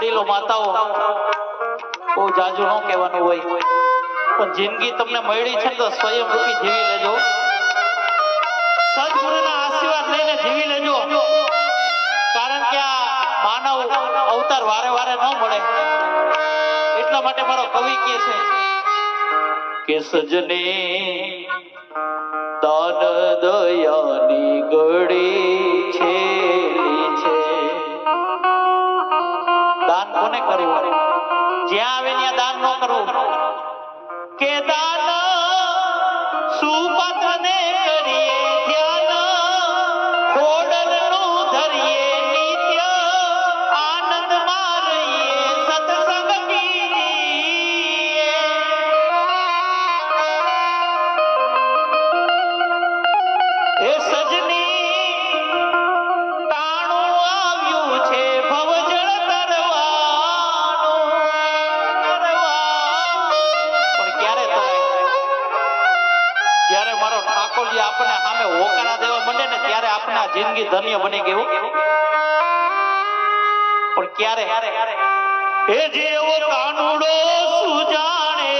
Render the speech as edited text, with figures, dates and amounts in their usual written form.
વડીલો માતાઓ બહુ જાજુ ન કહેવાનું હોય, પણ જિંદગી તમને મળી છે તો સ્વયં રૂપી જીવી લેજો, સદગુરુના આશીર્વાદ લઈને જીવી લેજો, કારણ કે આ માનવ અવતાર વારે વારે ન મળે, એટલા માટે મારો કવિ કહે છે કે સજને દાન દયાની ગળી છેલી છે। દાન કોને કરવું? જ્યાં આવે ત્યાં દાન ન કરવું, કે દાન સુપાત્રને કરીએ ધ્યાન, ખોડલનું ધરીએ નિત્ય આનંદમાં રહીએ સત્સંગ કીજીએ। હે સજની તાણું આવ્યું છે ભવજળ તરવાનું, પણ ક્યારે તરાય? જ્યારે મારો ઠાકોરજી આપણે સામે હોકારા દેવા માંડે ને ત્યારે આપણે આ જિંદગી ધન્ય બની ગયું, પણ ક્યારે? હે જેવો કાનુડો સુજાણે